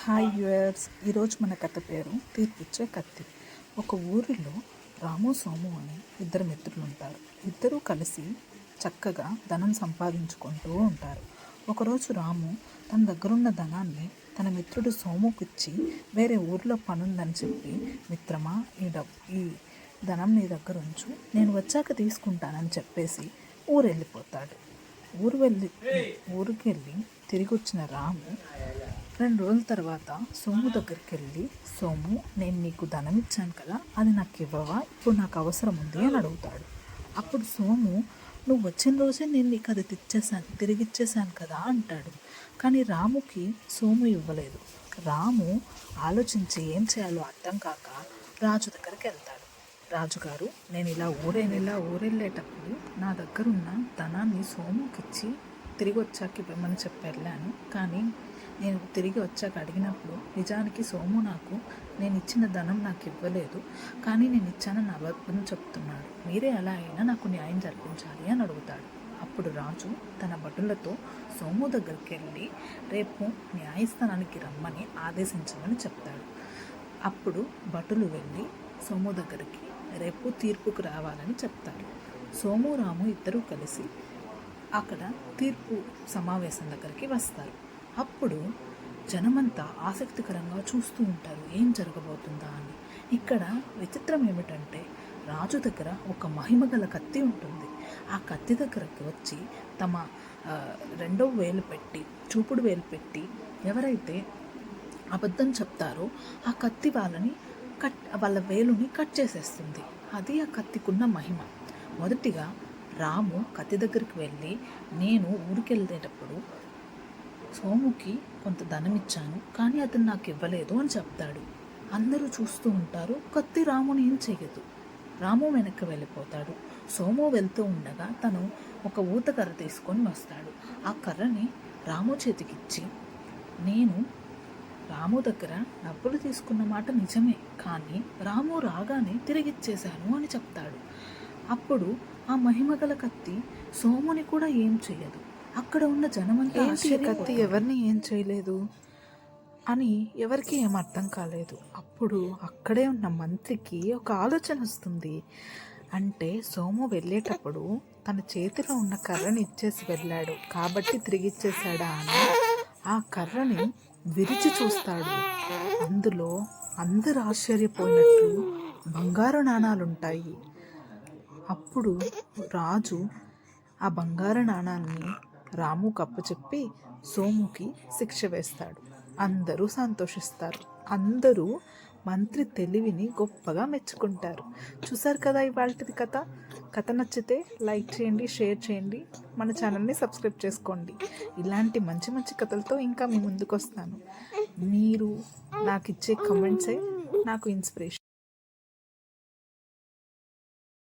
Hi viewers, ఈరోజు మన కథ పేరు తీర్పిచ్చే కత్తి. ఒక ఊరిలో రాము సోము అని ఇద్దరు మిత్రులు ఉంటారు. ఇద్దరూ కలిసి చక్కగా ధనం సంపాదించుకుంటూ ఉంటారు. ఒకరోజు రాము తన దగ్గరున్న ధనాన్ని తన మిత్రుడు సోముకిచ్చి వేరే ఊరిలో పనుందని చెప్పి, మిత్రమా, ఈ ధనం నీ దగ్గర ఉంచు, నేను వచ్చాక తీసుకుంటానని చెప్పేసి ఊరెళ్ళిపోతాడు. ఊరికి వెళ్ళి తిరిగి వచ్చిన రాము 2 రోజుల తర్వాత సోము దగ్గరికి వెళ్ళి, సోము, నేను నీకు ధనం ఇచ్చాను కదా, అది నాకు ఇవ్వవా, ఇప్పుడు నాకు అవసరం ఉంది అని అడుగుతాడు. అప్పుడు సోము, నువ్వు వచ్చిన రోజే నేను నీకు అది తిరిగి ఇచ్చేసాను కదా అంటాడు. కానీ రాముకి సోము ఇవ్వలేదు. రాము ఆలోచించి ఏం చేయాలో అర్థం కాక రాజు దగ్గరికి వెళ్తాడు. రాజుగారు, నేను ఇలా ఊరెళ్ళేటప్పుడు నా దగ్గరున్న ధనాన్ని సోముకిచ్చి తిరిగి వచ్చాక ఇవ్వమని చెప్పి వెళ్ళాను. కానీ నేను తిరిగి వచ్చాక అడిగినప్పుడు నిజానికి సోము నేను ఇచ్చిన ధనం నాకు ఇవ్వలేదు, కానీ నేను ఇచ్చానని అబద్ధం చెప్తున్నాడు. మీరే ఎలా అయినా నాకు న్యాయం జరిపించాలి అని అడుగుతాడు. అప్పుడు రాజు తన భటులతో సోము దగ్గరికి వెళ్ళి రేపు న్యాయస్థానానికి రమ్మని ఆదేశించమని చెప్తాడు. అప్పుడు భటులు వెళ్ళి సోము దగ్గరికి రేపు తీర్పుకు రావాలని చెప్తారు. సోము రాము ఇద్దరూ కలిసి అక్కడ తీర్పు సమావేశం దగ్గరికి వస్తారు. అప్పుడు జనమంతా ఆసక్తికరంగా చూస్తూ ఉంటారు, ఏం జరగబోతుందా అని. ఇక్కడ విచిత్రం ఏమిటంటే, రాజు దగ్గర ఒక మహిమగల కత్తి ఉంటుంది. ఆ కత్తి దగ్గరకు వచ్చి తమ 2వ వేలు పెట్టి, చూపుడు వేలు పెట్టి ఎవరైతే అబద్ధం చెప్తారో ఆ కత్తి వాళ్ళ వేలుని కట్ చేసేస్తుంది. అది ఆ కత్తికున్న మహిమ. మొదటిగా రాము కత్తి దగ్గరికి వెళ్ళి, నేను ఊరికి వెళ్ళేటప్పుడు సోముకి కొంత ధనం ఇచ్చాను, కానీ అతను నాకు ఇవ్వలేదు అని చెప్తాడు. అందరూ చూస్తూ ఉంటారు. కత్తి రాముని ఏం చేయదు. రాము వెనక్కి వెళ్ళిపోతాడు. సోము వెళ్తూ ఉండగా తను ఒక ఊతకర్ర తీసుకొని వస్తాడు. ఆ కర్రని రాము చేతికిచ్చి, నేను రాము దగ్గర డబ్బులు తీసుకున్న మాట నిజమే, కానీ రాము రాగానే తిరిగిచ్చేశాను అని చెప్తాడు. అప్పుడు ఆ మహిమగల కత్తి సోముని కూడా ఏం చేయదు. అక్కడ ఉన్న జనమంతా కత్తి ఎవరిని ఏం చేయలేదు అని ఎవరికి ఏం అర్థం కాలేదు. అప్పుడు అక్కడే ఉన్న మంత్రికి ఒక ఆలోచన వస్తుంది. అంటే సోము వెళ్ళేటప్పుడు తన చేతిలో ఉన్న కర్రని ఇచ్చేసి వెళ్ళాడు కాబట్టి తిరిగిచ్చేశాడా అని ఆ కర్రని విరిచి చూస్తాడు. అందులో అందరూ ఆశ్చర్యపోయినట్టు బంగారు నాణాలుంటాయి. అప్పుడు రాజు ఆ బంగారు నాణాన్ని రాముకు అప్పచెప్పి సోముకి శిక్ష వేస్తాడు. అందరూ సంతోషిస్తారు. అందరూ మంత్రి తెలివిని గొప్పగా మెచ్చుకుంటారు. చూసారు కదా ఇవాల్టిది కథ నచ్చితే లైక్ చేయండి, షేర్ చేయండి, మన ఛానల్ని సబ్స్క్రైబ్ చేసుకోండి. ఇలాంటి మంచి మంచి కథలతో ఇంకా మీ ముందుకు వస్తాను. మీరు నాకు ఇచ్చే కమెంట్సే నాకు ఇన్స్పిరేషన్.